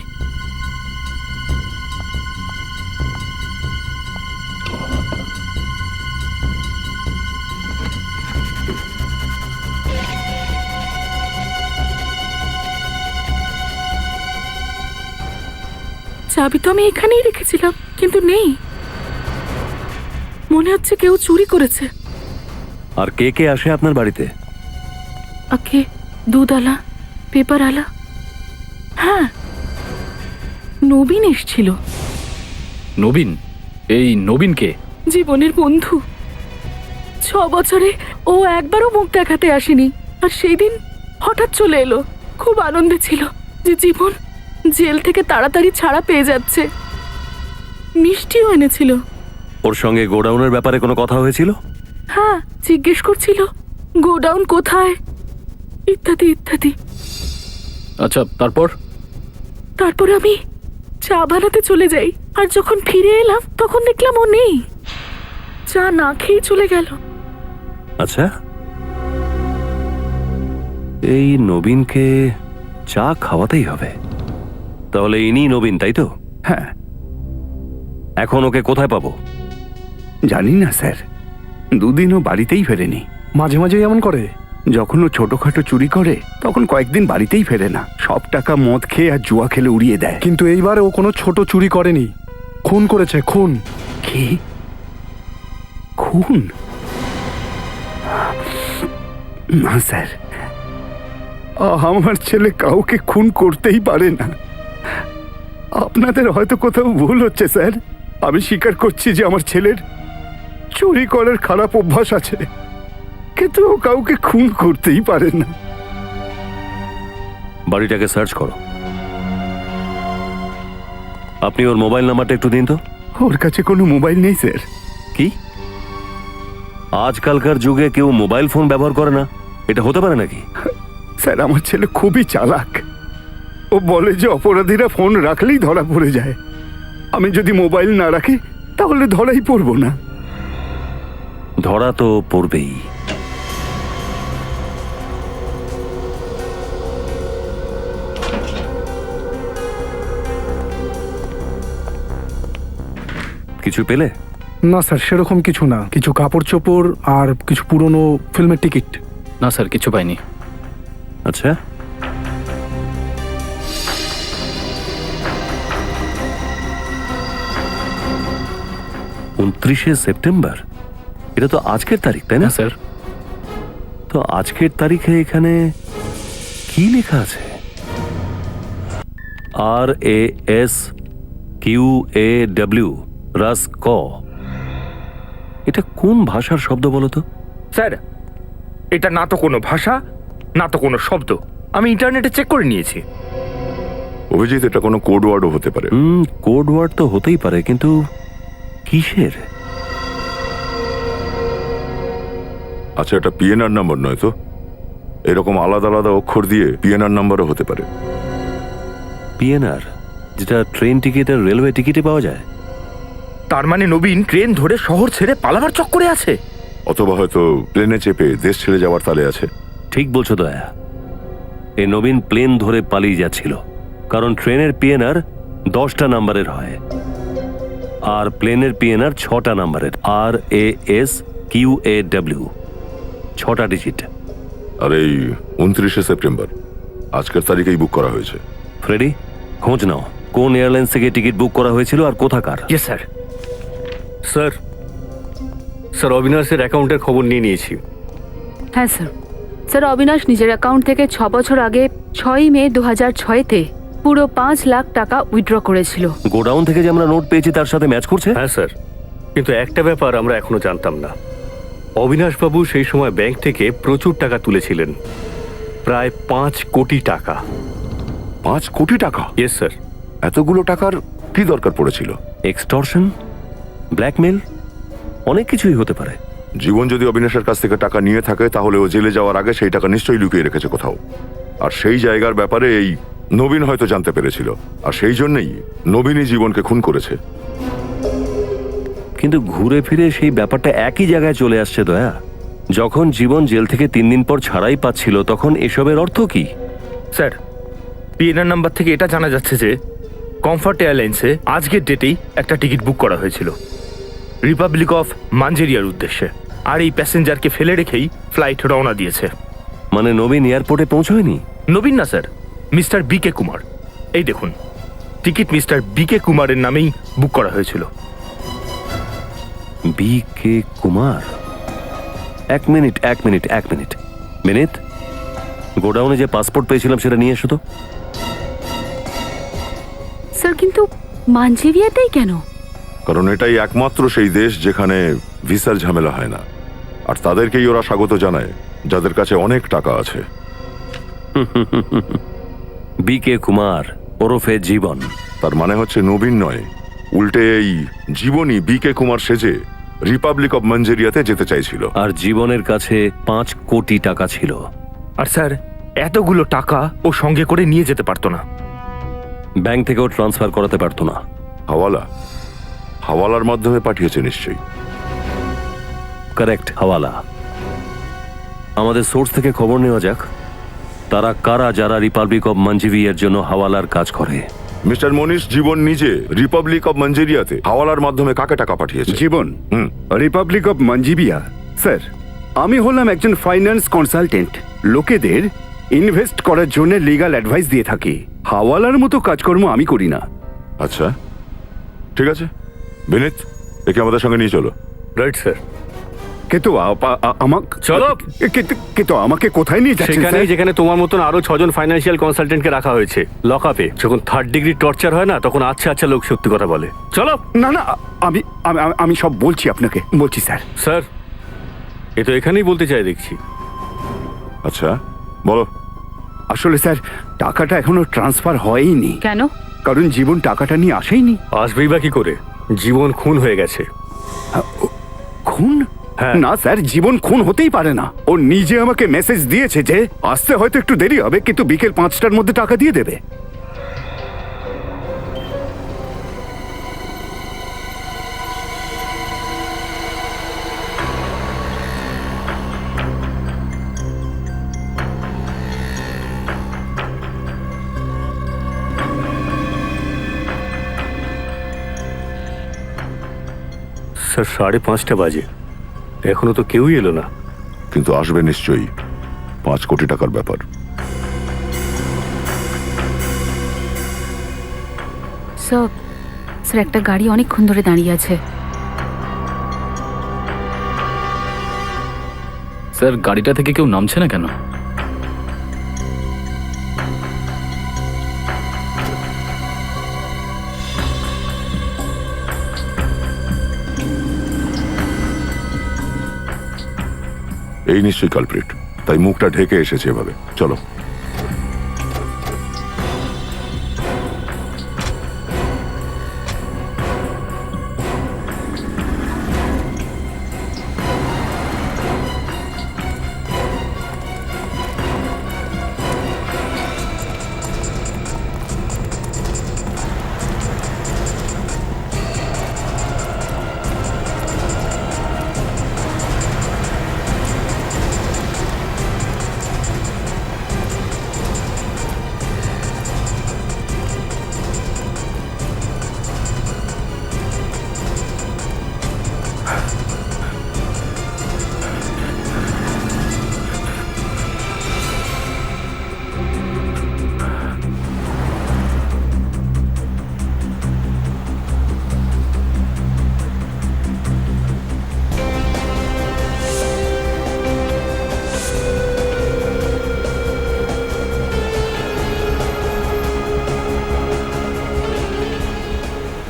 চাবি তো আমি এখানেই রেখেছিলাম, কিন্তু নেই। মনে হচ্ছে কেউ চুরি করেছে। আর কে কে আসে আপনার বাড়িতে? আগে দুধ-আলা, পেপার-আলা। হ্যাঁ, নবীন এসছিল। নবীন? এই নবীন কে? জীবনের বন্ধু। 6 বছরে ও একবারও মুখ দেখাতে আসেনি, আর সেই দিন হঠাৎ চলে এলো। খুব আনন্দে ছিল যে জীবন জেল থেকে তাড়াতাড়ি ছাড়া পেয়ে যাচ্ছে। মিষ্টিও এনেছিল। ওর সঙ্গে গোডাউনের ব্যাপারে কোনো কথা হয়েছিল? হ্যাঁ, জিজ্ঞেস করছিল গোডাউন কোথায়, ইত্যাদি ইত্যাদি। আচ্ছা, তারপর? তারপর আমি চা বানাতে চলে যাই, আর যখন ফিরে এলাম তখন দেখলাম ও নেই। চা না খেয়ে চলে গেল। আচ্ছা, এই নবীনকে চা খাওয়াতেই হবে। তাহলে ইনি নবীন, তাই তো? হ্যাঁ। এখন ওকে কোথায় পাবো? জানি না স্যার, 2 দিনও বাড়িতেই ফেরেনি। মাঝে মাঝে এমন করে। যখন ও ছোটখাটো চুরি করে তখন কয়েকদিন বাড়িতেই ফেরে না, সব টাকা মদ খেয়ে আর জুয়া খেলে উড়িয়ে দেয়। কিন্তু এইবার ও কোনো ছোট চুরি করেনি, খুন করেছে, খুন। কি? খুন? না স্যার, আমার ছেলে কাউকে খুন করতেই পারে না। আপনাদের হয়তো কোথাও ভুল হচ্ছে স্যার। আমি স্বীকার করছি যে আমার ছেলের চুরি করার খারাপ অভ্যাস আছে, কিন্তু ও কাউকে খুন করতেই পারে না। বাড়িটাকে সার্চ করো। আপনি ওর মোবাইল নাম্বারটা একটু দিন তো। ওর কাছে কোনো মোবাইল নেই স্যার। কি? আজকালকার যুগে কেউ মোবাইল ফোন ব্যবহার করে না, এটা হতে পারে নাকি? স্যার, আমার ছেলে খুবই চালাক। ও বলে যে অপরাধীরা ফোন রাখলেই ধরা পড়ে যায়। আমি যদি মোবাইল না রাখি তাহলে ধরাই পড়বো না। ধরা তো পড়বেই। কিছু পেলে? না স্যার, সেরকম কিছু না। কিছু কাপড় চোপড় আর কিছু পুরনো ফিল্মের টিকিট। না স্যার, কিছু পাইনি। আচ্ছা, উনত্রিশে সেপ্টেম্বর, এটা তো আজকের তারিখ, তাই না? না স্যার। তো আজকের তারিখে এখানে কি লেখা আছে? RASQAW, rusk. এটা কোন ভাষার শব্দ বলো তো? স্যার, এটা না তো কোনো ভাষা, না তো কোনো শব্দ। আমি ইন্টারনেটে চেক করে নিয়েছি। অভিজিৎ, এটা কোনো কোড ওয়ার্ডও হতে পারে। কোড ওয়ার্ড তো হতেই পারে, কিন্তু কিসের? আচ্ছা, এটা পিএনআর নাম্বার নয় তো? এরকম আলাদা আলাদা অক্ষর দিয়ে পিএনআর নাম্বারও হতে পারে। পিএনআর, যেটা ট্রেন টিকিট আর রেলওয়ে টিকিটে পাওয়া যায়। তার মানে নবীন ট্রেন ধরে শহর ছেড়ে পালাবার চক্করে আছে। অথবা হয়তো প্লেনে চেপে দেশ ছেড়ে যাওয়ার তালে আছে। ঠিক বলছো দয়া। এই নবীন প্লেন ধরে পালিয়ে যাচ্ছিল, কারণ ট্রেনের পিএনআর 10টা নাম্বারের হয় আর প্লেনের পিএনআর 6টা নাম্বারের। RASQAW, 6টা ডিজিট। আর এই 29শে সেপ্টেম্বর আজকের তারিখেই বুক করা হয়েছে। ফ্রেডি, খোঁজ নাও কোন এয়ারলাইন্স থেকে টিকিট বুক করা হয়েছিল আর কোথাকার। Yes sir. স্যার, স্যার অবিনাশের অ্যাকাউন্টের খবর নিয়ে নিয়েছি। হ্যাঁ স্যার। স্যার, অবিনাশ নিজের অ্যাকাউন্ট থেকে 6 বছর আগে 6ই মে 2006-তে পুরো 5 লাখ টাকা উইথড্র করেছিল। গোডাউন থেকে যে আমরা নোট পেয়েছি তার সাথে ম্যাচ করছে। হ্যাঁ স্যার, কিন্তু একটা ব্যাপার আমরা এখনো জানতাম না। অবিনাশবাবু সেই সময় ব্যাংক থেকে প্রচুর টাকা তুলেছিলেন, প্রায় 5 কোটি টাকা। 5 কোটি টাকা? Yes sir. এতগুলো টাকার কি দরকার পড়েছিল? এক্সটর্শন, ব্ল্যাকমেল, অনেক কিছুই হতে পারে। জীবন যদি অবিনাশের কাছ থেকে টাকা নিয়ে থাকে তাহলে ও জেলে যাওয়ার আগে সেই টাকা নিশ্চয়ই লুকিয়ে রেখেছে কোথাও। আর সেই জায়গার ব্যাপারে এই নবীন হয়তো জানতে পেরেছিল, আর সেই জন্যই নবীনই জীবনকে খুন করেছে। কিন্তু ঘুরে ফিরে সেই ব্যাপারটা একই জায়গায় চলে আসছে দয়া। যখন জীবন জেল থেকে 3 দিন পর ছাড়াই পাচ্ছিল তখন এসবের অর্থ কি? স্যার, পিএনআর নাম্বার থেকে এটা জানা যাচ্ছে যে কমফর্ট এয়ারলাইন্সে আজকের ডেটেই একটা টিকিট বুক করা হয়েছিল রিপাবলিক অফ মাঞ্জেরিয়ার উদ্দেশ্যে। আর এই প্যাসেঞ্জারকে ফেলে রেখেই ফ্লাইট রওনা দিয়েছে। মানে নবীন এয়ারপোর্টে পৌঁছয়নি? নবীন না স্যার, মিস্টার বিকে কুমার। এই দেখুন, টিকিট মিস্টার বিকে কুমারের নামেই বুক করা হয়েছিল। বিকে কুমার? এক মিনিট। মিনিট, গোডাউনে যে পাসপোর্ট পেয়েছিলাম সেটা নিয়ে এসো তো। স্যার, কিন্তু মাঞ্জেরিয়াতেই কেন? কারণ এটাই একমাত্র সেই দেশ যেখানে ভিসার ঝামেলা হয় না, আর তাদেরকেই ওরা স্বাগত জানায় যাদের কাছে অনেক টাকা আছে। বিকে কুমার ওরফে জীবন। তার মানে হচ্ছে নবীন নয়, উল্টে এই জীবনই বিকে কুমার সেজে রিপাবলিক অব মাঞ্জেরিয়াতে যেতে চাইছিল। আর জীবনের কাছে 5 কোটি টাকা ছিল। আর স্যার, এতগুলো টাকা ও সঙ্গে করে নিয়ে যেতে পারতো না। ব্যাংক থেকেও ট্রান্সফার করাতে পারতো না। হাওয়ালার মাধ্যমে পাঠিয়েছে নিশ্চয়ই। কারেক্ট, হাওয়ালা। আমাদের সোর্স থেকে খবর নেওয়া যাক, তারা কারা যারা রিপাবলিক অব মাঞ্জেরিয়ার জন্য হাওয়ালার কাজ করে। মিস্টার মনীষ জীবন নিজে রিপাবলিক অব মাঞ্জেরিয়াতে হাওয়ালার মাধ্যমে কাকে টাকা পাঠিয়েছে? জীবন রিপাবলিক অফ মাঞ্জিবিয়া। স্যার, আমি হলাম একজন ফাইন্যান্স কনসালটেন্ট। লোকেদের ইনভেস্ট করার জন্য লিগ্যাল অ্যাডভাইস দিয়ে থাকি। হাওয়ালার মতো কাজকর্ম আমি করি না। আচ্ছা ঠিক আছে, বিনীত একে আমাদের সঙ্গে নিয়ে চলো। Right sir. কিন্তু চলো। কিন্তু আমাকে কোথায় নিয়ে যাচ্ছেন সেখানে স্যার? যেখানে তোমার মতন আরো 6 জন ফাইন্যান্সিয়াল কনসালটেন্টকে রাখা হয়েছে লকআপে। যখন 3rd ডিগ্রি টর্চার হয় না, তখন আচ্ছা আচ্ছা লোক সত্যি কথা বলে। চলো। না না, আমি আমি সব বলছি আপনাকে, বলছি স্যার। স্যার এ তো এখানেই বলতে চাই দেখছি। আচ্ছা বলো। আসলে স্যার, টাকাটা এখনো ট্রান্সফার হয়নি। কেন? কারণ জীবন টাকাটা নিয়ে আসেইনি। আসবেই বা কি করে? জীবন খুন হয়ে গেছে। খুন? হ্যাঁ। না স্যার, জীবন খুন হতেই পারে না। ও নিজে আমাকে মেসেজ দিয়েছে যে আসতে হয়তো একটু দেরি হবে, কিন্তু বিকেল 5টার মধ্যে টাকা দিয়ে দেবে। স্যার 5:30 বাজে, এখনো তো কেউই এলো না। কিন্তু আসবে নিশ্চয়ই, 5 কোটি টাকার ব্যাপার। স্যার একটা গাড়ি অনেকক্ষণ ধরে দাঁড়িয়ে আছে। স্যার গাড়িটা থেকে কেউ নামছে না কেন? এই নিশ্চয়ই কালপ্রিট, তাই মুখটা ঢেকে এসেছে এভাবে। চলো।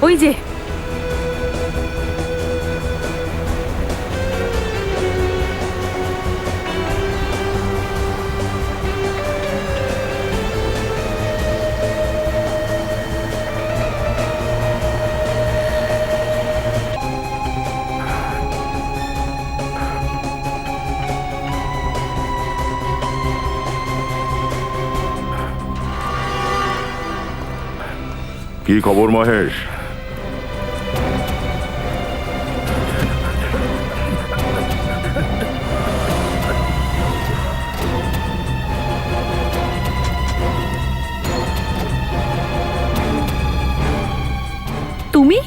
ওই যে কি খবর মহেশ? তুমি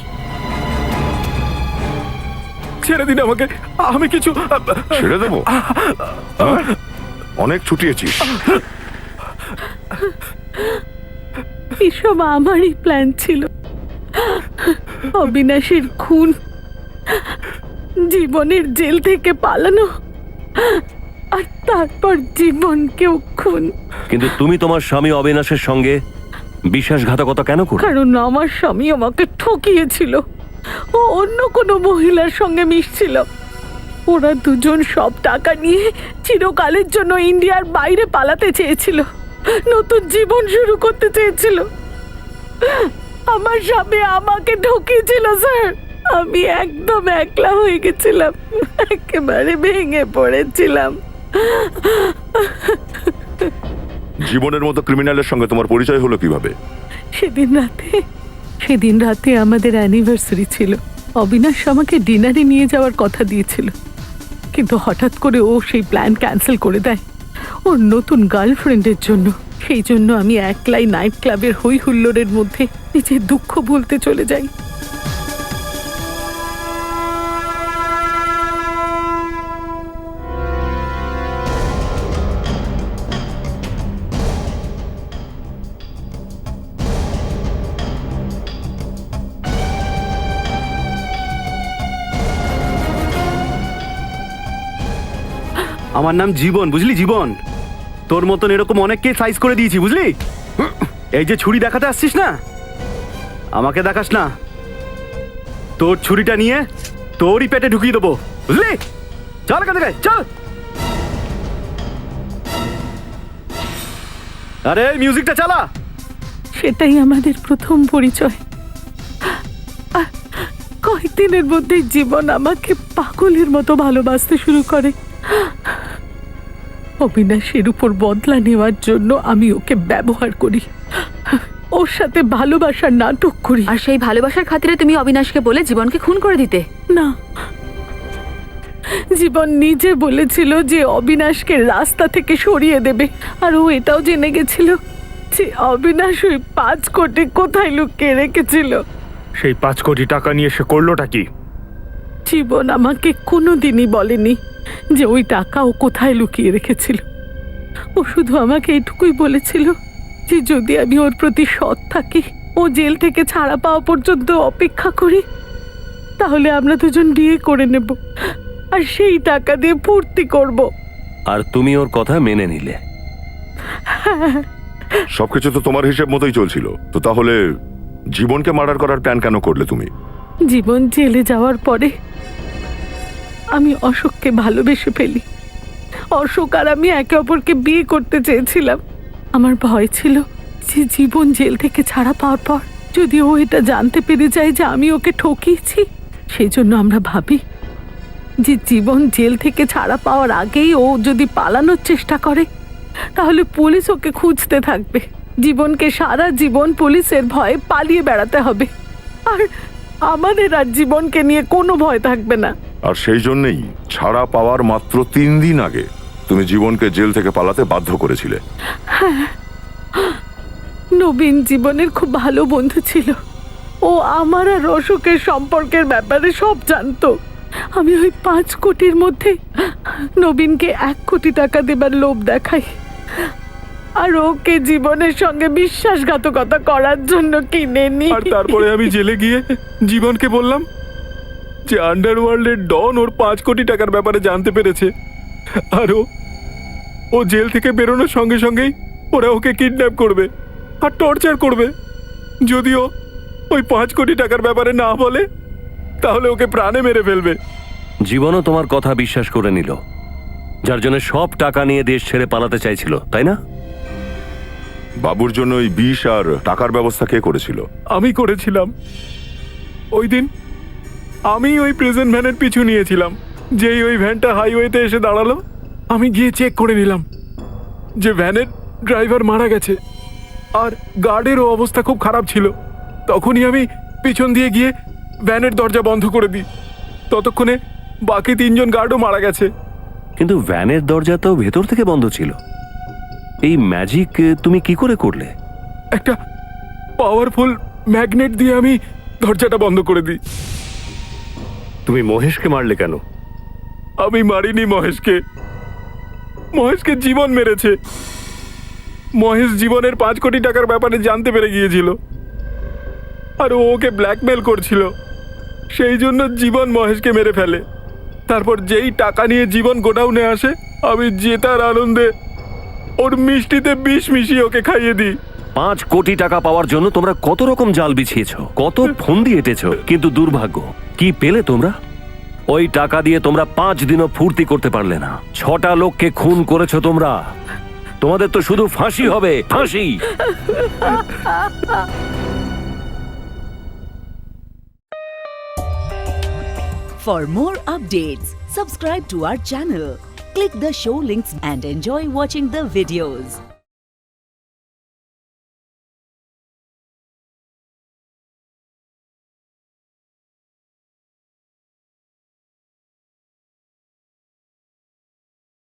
ছেড়ে দিন আমাকে, আমি কিছু। ছেড়ে দেবো? অনেক ছুটিয়েছিস। এসব আমারই প্ল্যান ছিল। অবিনাশের খুন, জীবনের জেল থেকে পালানো, আর তারপর জীবনকেও খুন। কিন্তু তুমি তোমার স্বামী অবিনাশের সঙ্গে বিশ্বাসঘাতকতা কেন করো? কারণ আমার স্বামী আমাকে ঠকিয়েছিল। ও অন্য কোনো মহিলার সঙ্গে মিশছিল। ওরা দুজন সব টাকা নিয়ে চিরকালের জন্য ইন্ডিয়ার বাইরে পালাতে চেয়েছিল, নতুন জীবন শুরু করতে চেয়েছিল। আমার স্বামী আমাকে ঠকিয়েছিল স্যার। আমি একদম একলা হয়ে গেছিলাম, একেবারে ভেঙে পড়েছিলাম। জীবনের মতো ক্রিমিনালের সঙ্গে তোমার পরিচয় হলো কিভাবে? সেদিন রাতে আমাদের অ্যানিভার্সারি ছিল। অবিনাশ আমাকে ডিনারে নিয়ে যাওয়ার কথা দিয়েছিল, কিন্তু হঠাৎ করে ও সেই প্ল্যান ক্যান্সেল করে দেয় ওর নতুন গার্লফ্রেন্ডের জন্য। সেই জন্য আমি একলাই নাইট ক্লাবের হই হুল্লোড়ের মধ্যে নিজের দুঃখ ভুলতে চলে যাই। আমার নাম জীবন, বুঝলি? জীবন, তোর মতন এরকম অনেককে সাইজ করে দিয়েছি, বুঝলি? এই যে ছুরি দেখাতে আসছিস না, আমাকে দেখাস না। তোর ছুরিটা নিয়ে তোরই পেটে ঢুকিয়ে দেবো, বুঝলি? চল এখান থেকে, চল। আরে মিউজিকটা চালা। সেটাই আমাদের প্রথম পরিচয়। আর কয়েকদিনের মধ্যেই জীবন আমাকে পাগলের মতো ভালোবাসতে শুরু করে। অবিনাশের উপর বদলা নেওয়ার জন্য আমি ওকে ব্যবহার করি, ওর সাথে ভালোবাসার নাটক করি। আর সেই ভালোবাসার খাতিরে তুমি অবিনাশকে বলে জীবনকে খুন করে দিতে? না, জীবন নিজে বলেছিল যে অবিনাশকে রাস্তা থেকে সরিয়ে দেবে, আর ও এটাও জেনে গেছিল যে অবিনাশ ওই 5 কোটি কোথায় লুকিয়ে রেখেছিল। সেই 5 কোটি টাকা নিয়ে সে করলোটা কি? জীবন আমাকে কোনোদিনই বলেনি যে ওই টাকা ও কোথায় লুকিয়ে রেখেছিল। ও শুধু আমাকে এটুকুই বলেছিল যে যদি আমি ওর প্রতি সৎ থাকি, ও জেল থেকে ছাড়া পাওয়া পর্যন্ত অপেক্ষা করি, তাহলে আমরা দুজন বিয়ে করে নেব আর সেই টাকা দিয়ে ফুর্তি করব। আর তুমি ওর কথা মেনে নিলে? সবকিছু তো তোমার হিসেব মতোই চলছিল, তো তাহলে জীবনকে মার্ডার করার প্ল্যান কেন করলে তুমি? জীবন জেলে যাওয়ার পরে আমি অশোককে ভালোবেসে ফেলি। অশোক আর আমি একে অপরকে বিয়ে করতে চেয়েছিলাম। আমার ভয় ছিল যে জীবন জেল থেকে ছাড়া পাওয়ার পর যদি ও এটা জানতে পেরে যায় যে আমি ওকে ঠকিয়েছি, সেই জন্য আমরা ভাবি যে জীবন জেল থেকে ছাড়া পাওয়ার আগেই ও যদি পালানোর চেষ্টা করে তাহলে পুলিশ ওকে খুঁজতে থাকবে। জীবনকে সারা জীবন পুলিশের ভয়ে পালিয়ে বেড়াতে হবে, আর আমাদের আর জীবনকে নিয়ে কোনো ভয় থাকবে না। আর সেই জন্যই ছাড়া পাওয়ার মাত্র 3 দিন আগে তুমি জীবনকে জেল থেকে পালাতে বাধ্য করেছিলে। নবীন জীবনের খুব ভালো বন্ধু ছিল। ও আমার আর অশোকের সম্পর্কের ব্যাপারে সব জানতো। আমি ওই 5 কোটির মধ্যে নবীনকে 1 কোটি টাকা দেবার লোভ দেখাই, আর ওকে জীবনের সঙ্গে বিশ্বাসঘাতকতা করার জন্য কিনে নি। আর তারপরে আমি জেলে গিয়ে জীবনকে বললাম যে আন্ডারওয়ার্ল্ডের ডন ওর 5 কোটি টাকার ব্যাপারে জানতে পেরেছে, আর ও জেল থেকে বেরোনোর সঙ্গে সঙ্গেই ওরা ওকে কিডন্যাপ করবে আর টর্চার করবে। যদিও ওই 5 কোটি টাকার ব্যাপারে না বলে তাহলে ওকে প্রাণে মেরে ফেলবে। জীবনও তোমার কথা বিশ্বাস করে নিল, যার জন্য সব টাকা নিয়ে দেশ ছেড়ে পালাতে চাইছিল, তাই না? বাবুর জন্য ওই বিষ আর টাকার ব্যবস্থা কে করেছিল? আমি করেছিলাম। ওই দিন আমি ওই প্রেজেন্ট ভ্যানের পিছু নিয়েছিলাম। যেই ওই ভ্যানটা হাইওয়েতে এসে দাঁড়ালো, আমি গিয়ে চেক করে নিলাম যে ভ্যানের ড্রাইভার মারা গেছে আর গার্ডেরও অবস্থা খুব খারাপ ছিল। তখনই আমি পিছন দিয়ে গিয়ে ভ্যানের দরজা বন্ধ করে দিই। ততক্ষণে বাকি 3 জন গার্ডও মারা গেছে। কিন্তু ভ্যানের দরজা তো ভেতর থেকে বন্ধ ছিল। এই ম্যাজিক তুমি কি করে করলে? একটা পাওয়ারফুল ম্যাগনেট দিয়ে আমি দরজাটা বন্ধ করে দিই। তুমি মহেশকে মারলে কেন? আমি মারিনি মহেশকে, মহেশকে জীবন মেরেছে। মহেশ জীবনের 5 কোটি টাকার ব্যাপারে জানতে পেরে গিয়েছিল আর ও ওকে ব্ল্যাকমেল করছিল। সেই জন্য জীবন মহেশকে মেরে ফেলে। তারপর যেই টাকা নিয়ে জীবন গোডাউনে আসে, আমি জেতার আনন্দে ওর মিষ্টিতে বিষ মিশিয়ে ওকে খাইয়ে দিই। 5 কোটি টাকা পাওয়ার জন্য তোমরা কত রকম জাল বিছিয়েছ, কত ফন্দি এঁটেছ, কিন্তু দুর্ভাগ্য কি পেলে তোমরা? ওই টাকা দিয়ে তোমরা 5 দিনও ফুর্তি করতে পারলে না। 6টা লোককে খুন করেছো তোমরা। তোমাদের তো শুধু ফাঁসি হবে, ফাঁসি। For more updates, subscribe to our channel, click the show links and enjoy watching the videos.